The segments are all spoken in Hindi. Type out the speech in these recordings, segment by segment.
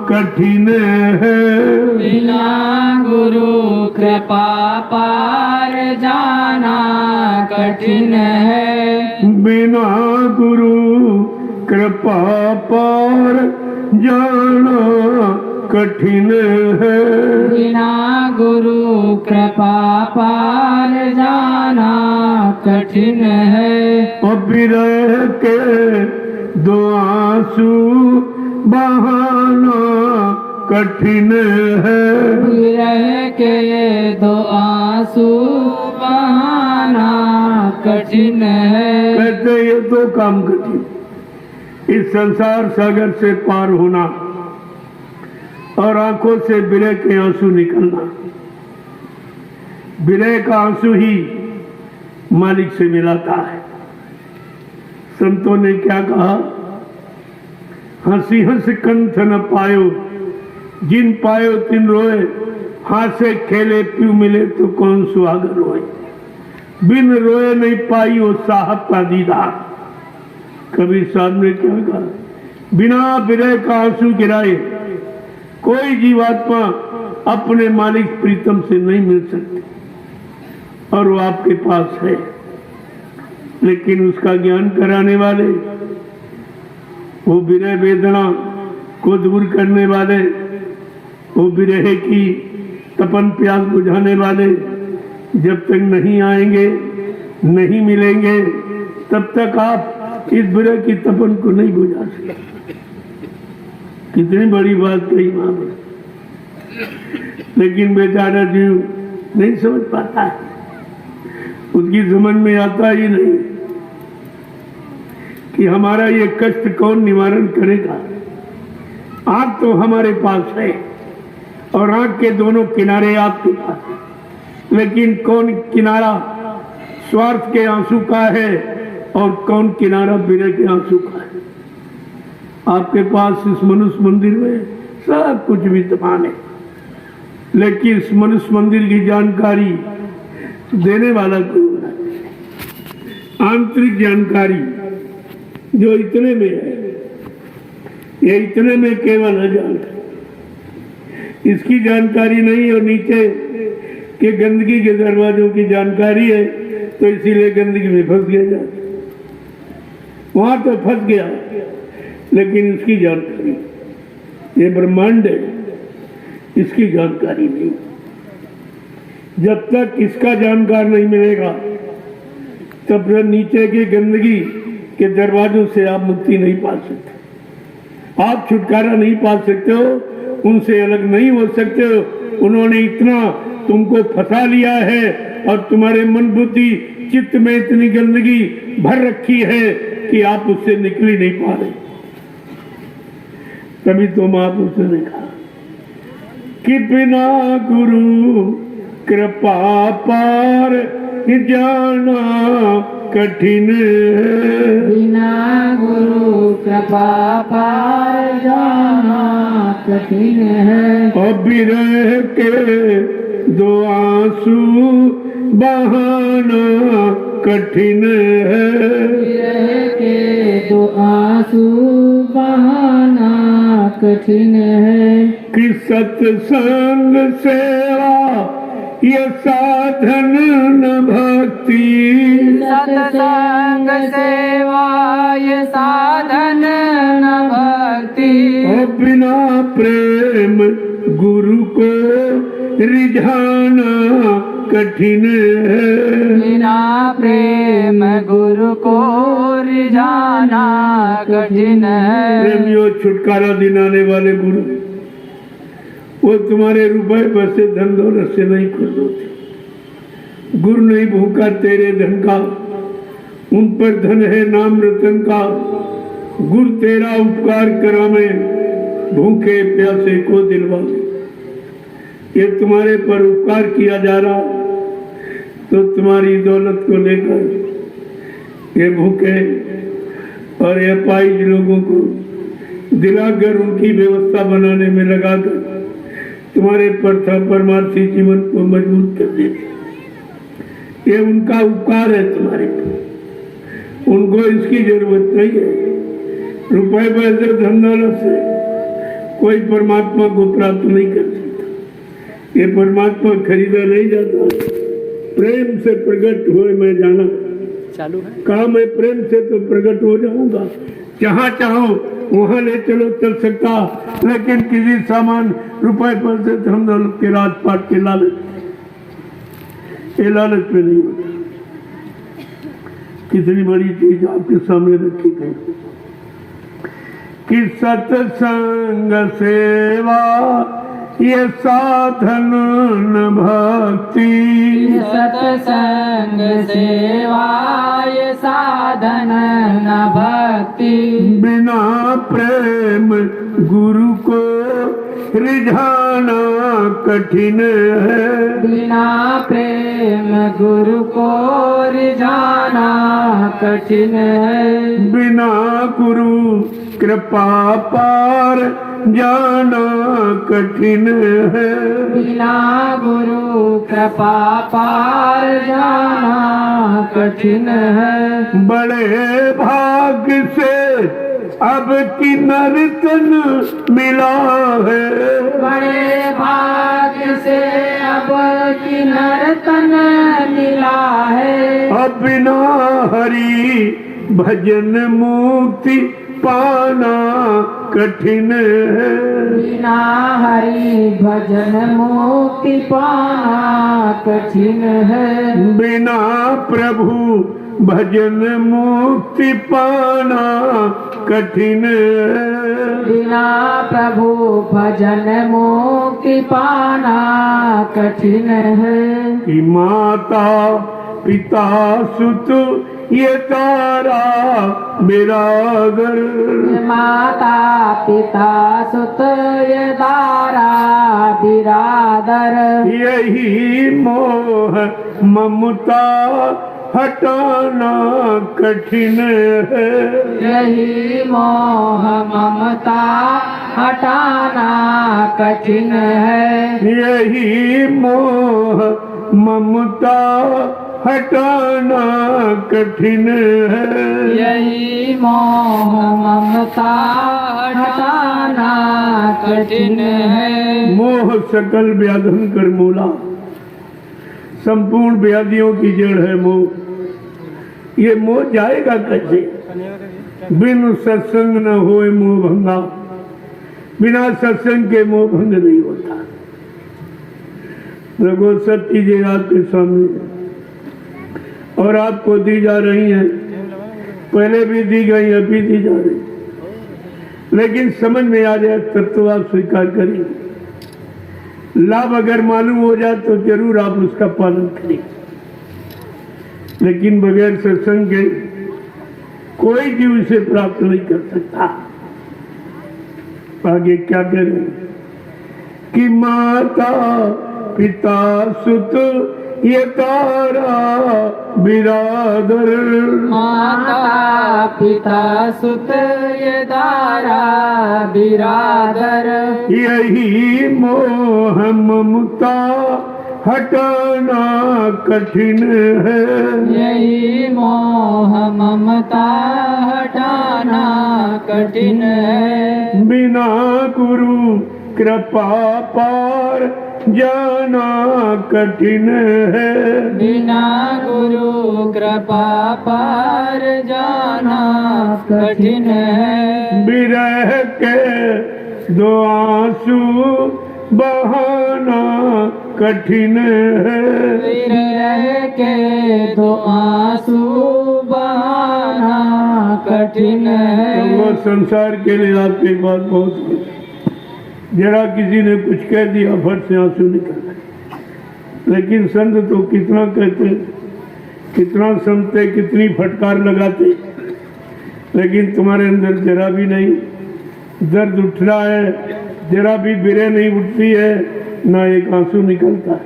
कठिन है, बिना गुरु कृपा पार जाना कठिन है। बिना गुरु कृपा पार जाना कठिन है, बिना गुरु कृपा पार जाना कठिन है। और विरह के दो आंसू बहाना कठिन है, विरह के दो आंसू बहाना कठिन है। कहते ये दो काम कठिन, इस संसार सागर से पार होना और आंखों से विरह के आंसू निकलना। विरह का आंसू ही मालिक से मिलाता है। संतों ने क्या कहा, हंसी हंस कंठ न पायो, जिन पायो तिन रोए, हासे खेले प्यू मिले तो कौन सुहागर रोए। बिन रोए नहीं पाई वो साहब का दीदार। कबीर साहब ने क्या कहा, बिना विरह का आंसू गिराए कोई जीवात्मा अपने मालिक प्रीतम से नहीं मिल सकती, और वो आपके पास है। लेकिन उसका ज्ञान कराने वाले, वो विरह वेदना को दूर करने वाले, वो विरह की तपन प्यास बुझाने वाले जब तक नहीं आएंगे, नहीं मिलेंगे, तब तक आप इस विरह की तपन को नहीं बुझा सकते। कितनी बड़ी बात कही महाराज, लेकिन बेचारा जीव नहीं समझ पाता है, उसकी समझ में आता ही नहीं कि हमारा ये कष्ट कौन निवारण करेगा। आग तो हमारे पास है और आग के दोनों किनारे आपके पास है, लेकिन कौन किनारा स्वार्थ के आंसू का है और कौन किनारा विरह के आंसू का है। आपके पास इस मनुष्य मंदिर में सब कुछ विद्यमान है, लेकिन इस मनुष्य मंदिर की जानकारी देने वाला कोई होना चाहिए। आंतरिक जानकारी जो इतने में है, ये इतने में केवल है जानकारी, इसकी जानकारी नहीं। और नीचे के गंदगी के दरवाजों की जानकारी है, तो इसीलिए गंदगी में फंस गया जाता, वहां तो फंस गया, लेकिन इसकी जानकारी, ये ब्रह्मांड है, इसकी जानकारी नहीं। जब तक इसका जानकार नहीं मिलेगा, तब तक नीचे की गंदगी के दरवाजों से आप मुक्ति नहीं पा सकते, आप छुटकारा नहीं पा सकते हो, उनसे अलग नहीं हो सकते हो। उन्होंने इतना तुमको फंसा लिया है और तुम्हारे मन बुद्धि चित्त में इतनी गंदगी भर रखी है कि आप उससे निकल ही नहीं पा रहे। तभी तो महापुरुषों ने कहा कि बिना गुरु कृपा पार जाना कठिन है, बिना गुरु कृपा पार जाना कठिन है। और विरह के दो आंसू बहाना कठिन है, विरह के दो आंसू बहाना कठिन है। कि सत्संग सेवा ये साधन न भक्ति, सत्संग सेवा ये साधन न भक्ति। और बिना प्रेम गुरु को रिझाना कठिन है, बिना प्रेम गुरु को रिझाना कठिन है। प्रेमियों, छुटकारा दिलाने वाले गुरु, वो तुम्हारे रुपए पैसे धन दौलत से नहीं खुश होते। गुरु नहीं भूखा तेरे धन का, उन पर धन है नाम रतन का। गुरु तेरा उपकार करावे, भूखे प्यासे को दिलवावे। ये तुम्हारे पर उपकार किया जा रहा, तो तुम्हारी दौलत को लेकर ये भूखे और ये अपाहिज लोगों को दिलाकर उनकी व्यवस्था बनाने में लगाकर तुम्हारे परमार्थी जीवन को मजबूत कर देते। ये उनका उपकार है तुम्हारे पर, उनको इसकी जरूरत नहीं है रुपए पैसे धन दौलत से। कोई परमात्मा को प्राप्त नहीं कर सकता। ये परमात्मा खरीदा नहीं जाता। प्रेम से प्रकट हुए मैं जाना चालू है। कहा मैं प्रेम से तो प्रकट हो जाऊंगा, जहां चाहो वहां ले चलो चल सकता, लेकिन किसी सामान रुपए पैसे धन दौलत के राजपाट के लालच, ये लालच में नहीं होता। कितनी बड़ी चीज आपके सामने रखी गई कि सत्संग सेवा ये साधन न भक्ति, सत्संग सेवा ये साधन न भक्ति, बिना प्रेम गुरु को रिझाना कठिन है, बिना प्रेम गुरु को रिझाना कठिन है, बिना गुरु कृपा पार जाना कठिन है, बिना गुरु कृपा पार जाना कठिन है, बड़े भाग्य से अब किन्नर तन मिला है, बड़े भाग्य से अब किन्नर तन मिला है, अब बिना हरि भजन मुक्ति पाना कठिन है, बिना हरि भजन मुक्ति पाना कठिन है, बिना प्रभु भजन मुक्ति पाना कठिन है, बिना प्रभु भजन मुक्ति पाना कठिन है, कि माता पिता सुत ये तारा बिरादर, माता पिता सुत ये तारा बिरादर, यही मोह ममता हटाना कठिन है, यही मोह ममता हटाना कठिन है, यही मोह ममता हटाना कठिन है, यही मोह ममता हटाना कठिन है, मोह सकल व्याधन कर मूला, संपूर्ण व्याधियों की जड़ है मोह। ये मोह जाएगा कैसे? बिन सत्संग न होए मोह भंगा, बिना सत्संग के मोह भंग नहीं होता। रघु सत्य जी आपके सामने और आपको दी जा रही हैं, पहले भी दी गई, अभी दी जा रही, लेकिन समझ में आ जाए तब तो आप स्वीकार करेंगे। लाभ अगर मालूम हो जाए तो जरूर आप उसका पालन करें, लेकिन बगैर सत्संग के कोई जीव इसे प्राप्त नहीं कर सकता। आगे क्या करें कि माता पिता सुत ये तारा बिरादर, माता पिता सुत ये तारा बिरादर, यही मोह ममता हटाना कठिन है, यही मोह ममता हटाना कठिन है, बिना गुरु कृपा पार जाना कठिन है, बिना गुरु कृपा पार जाना कठिन है, विरह के दो आंसू बहाना कठिन है, विरह के दो आंसू बहाना कठिन है, तो वो संसार के लिए आपकी बात बहुत है। जरा किसी ने कुछ कह दिया फट से आंसू निकल गए, लेकिन संत तो कितना कहते, कितना समझते, कितनी फटकार लगाते, लेकिन तुम्हारे अंदर जरा भी नहीं दर्द उठ रहा है, जरा भी बिरे नहीं उठती है, ना एक आंसू निकलता है।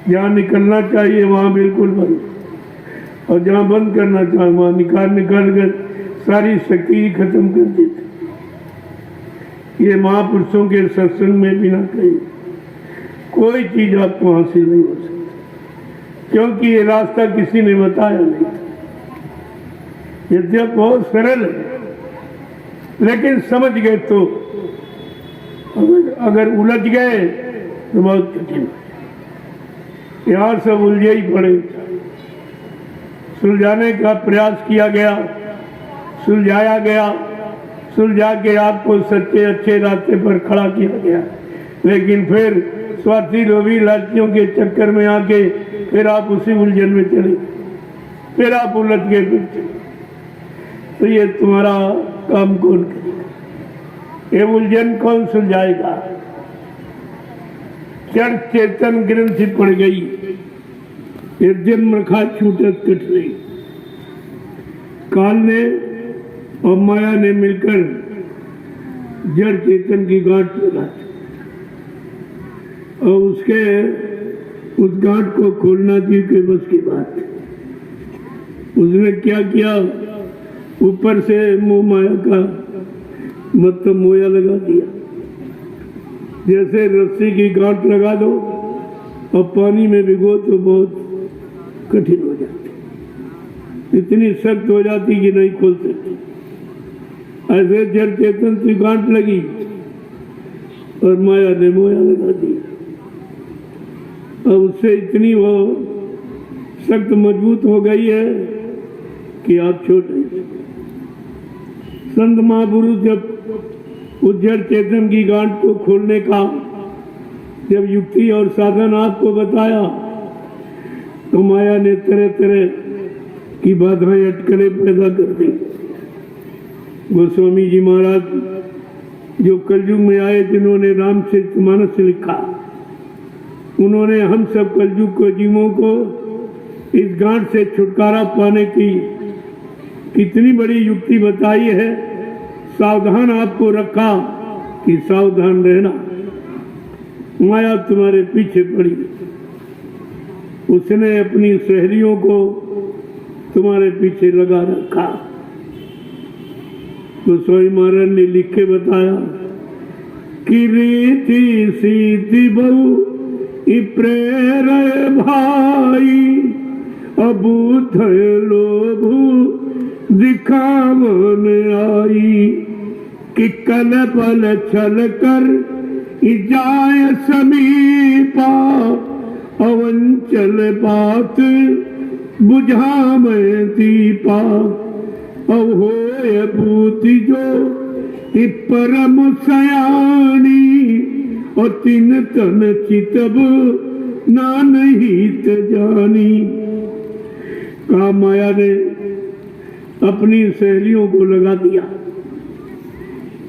जहाँ निकलना चाहिए वहाँ बिल्कुल बंद, और जहाँ बंद करना चाहिए वहाँ निकाल कर सारी शक्ति खत्म कर देते। ये महापुरुषों के सत्संग में बिना कहीं कोई चीज आपको हासिल नहीं हो सकती, क्योंकि ये रास्ता किसी ने बताया नहीं। यद्यप बहुत सरल है, लेकिन समझ गए तो अगर उलझ गए तो बहुत कठिन। यहाँ सब उलझे ही पड़े। सुलझाने का प्रयास किया गया, सुलझाया गया, सुलझा के आपको सच्चे अच्छे रास्ते पर खड़ा किया गया, लेकिन फिर स्वार्थी लोभी लालचियों के चक्कर में आके फिर आप उसी उलझन में चले, फिर आप उलझ गए फिर चले। तो ये तुम्हारा काम कौन करेगा? ये उलझन कौन सुलझाएगा? जड़ चेतन ग्रंथि पड़ गई, ये जन्म रखा छूटत कट नहीं। काल ने और माया ने मिलकर जड़ चेतन की गांठ लगा दी और उस गांठ को खोलना जीव के बस की बात है। उसने क्या किया? ऊपर से मोह माया का मतलब मोया लगा दिया। जैसे रस्सी की गांठ लगा दो और पानी में भिगो तो बहुत कठिन हो जाती, इतनी सख्त हो जाती कि नहीं खोल सकती। ऐसे जड़ चेतन की गांठ लगी और माया ने मोया लगा दिया और उससे इतनी वो सख्त मजबूत हो गई है कि आप छोड़ नहीं सकते। संत महापुरुष जब उस जड़ चेतन की गांठ को खोलने का जब युक्ति और साधन आपको बताया तो माया ने तरह तरह की बाधाएं अटकलें पैदा कर दी। गोस्वामी जी महाराज जो कलयुग में आए, जिन्होंने रामचरितमानस लिखा, उन्होंने हम सब कलयुग को जीवों को इस गांठ से छुटकारा पाने की कितनी बड़ी युक्ति बताई है। सावधान आपको रखा कि सावधान रहना, माया तुम्हारे पीछे पड़ी। उसने अपनी सहेलियों को तुम्हारे पीछे लगा रखा। तो गोस्वामी महाराज ने लिख के बताया कि रीति सीति बहु प्रेर भाई, अबूध लोभु दिखावन आई, कि कल बल छल कर जाय समीपा, अवंचल बात बुझा में दीपा, अब होय भूति जो परम सयानी, और तीन तन चितब नानहित जानी। कहा माया ने अपनी सहेलियों को लगा दिया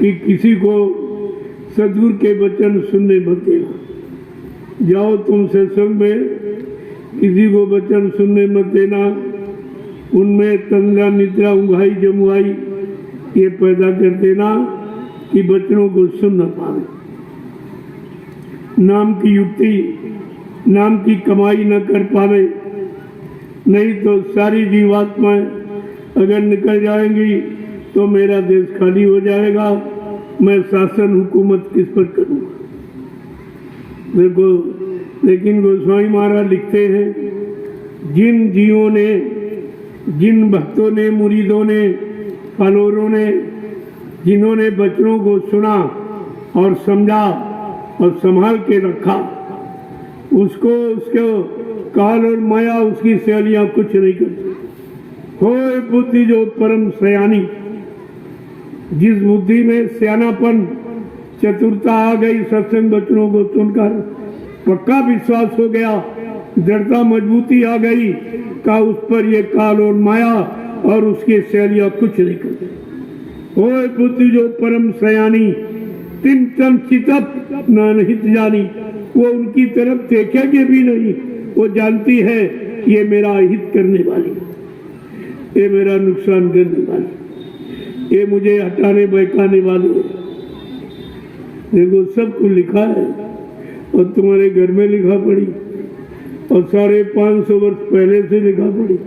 कि किसी को सदगुरु के वचन सुनने मत देना। जाओ तुम सत्संग में, किसी को वचन सुनने मत देना। उनमें तंद्रा निद्रा उंघाई जमुआई ये पैदा कर देना कि बच्चों को सुन न पाए। नाम की युक्ति, नाम की कमाई न कर पावे, नहीं तो सारी जीवात्माएं अगर निकल जाएंगी तो मेरा देश खाली हो जाएगा। मैं शासन हुकूमत किस पर करूंगा? देखो, लेकिन गोस्वामी महाराज लिखते हैं, जिन जीवों ने, जिन भक्तों ने, मुरीदों ने, फॉलोअरों ने, जिन्होंने बच्चों को सुना और समझा और संभाल के रखा, उसको काल और माया उसकी सहेलियां कुछ नहीं करती। होय बुद्धि जो परम सयानी, जिस बुद्धि में सियानापन चतुरता आ गई, सत्संग बच्चों को सुनकर पक्का विश्वास हो गया, दृढ़ता मजबूती आ गई का उस पर ये काल और माया और उसकी सहेलियां कुछ नहीं करती। होय बुद्धि जो परम सयानी, तिम तम चितप नानहित जानी, वो उनकी तरफ देखेंगे भी नहीं, वो जानती है ये मेरा हित करने वाली, ये मेरा नुकसान करने वाली, ये मुझे हटाने बहकाने वाली है। देखो, सबको लिखा है और तुम्हारे घर में लिखा पड़ी और 550 वर्ष पहले से लिखा पड़ी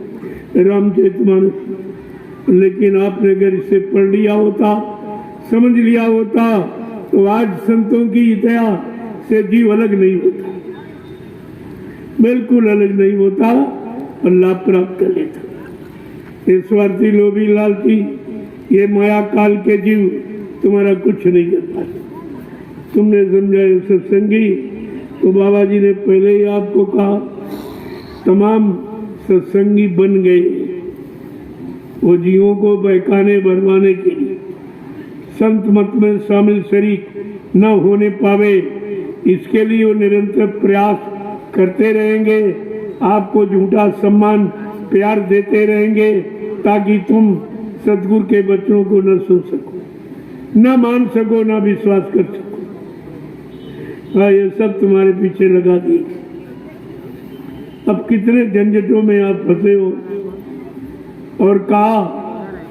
रामचरितमानस। लेकिन आपने अगर इसे पढ़ लिया होता, समझ लिया होता, तो आज संतों की दया से जीव अलग नहीं होता, बिल्कुल अलग नहीं होता और लाभ प्राप्त कर लेता। ये स्वार्थी लोभी लालची, ये माया काल के जीव तुम्हारा कुछ नहीं कर पाते। तुमने समझाए सत्संगी, तो बाबा जी ने पहले ही आपको कहा तमाम सत्संगी बन गए वो जीवों को बहकाने भरमाने के लिए, संत मत में शामिल शरीक न होने पावे इसके लिए वो निरंतर प्रयास करते रहेंगे, आपको झूठा सम्मान प्यार देते रहेंगे ताकि तुम सतगुरु के वचनों को न सुन सको, न मान सको, न विश्वास कर सको। हाँ, ये सब तुम्हारे पीछे लगा दिए। अब कितने झंझटों में आप फंसे हो, और कहा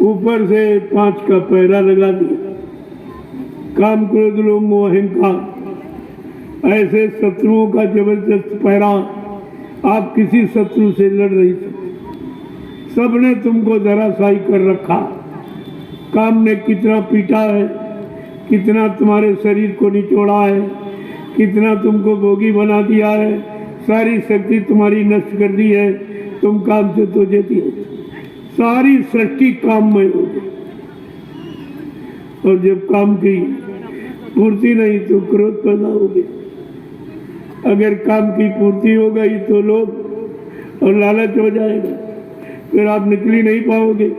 ऊपर से 5 का पहरा लगा दिया। काम, क्रोध, लोभ, मोह, अहंकार, ऐसे शत्रुओं का जबरदस्त पहरा। आप किसी शत्रु से लड़ नहीं सकते, सबने तुमको धराशायी कर रखा। काम ने कितना पीटा है, कितना तुम्हारे शरीर को निचोड़ा है, कितना तुमको भोगी बना दिया है, सारी शक्ति तुम्हारी नष्ट कर दी है। तुम काम से तो जेती हो, सारी सृष्टि काम में हो गई। और जब काम की पूर्ति नहीं तो क्रोध पैदा हो गया। अगर काम की पूर्ति हो गई तो लोभ और लालच हो जाएगा, फिर आप निकल ही नहीं पाओगे।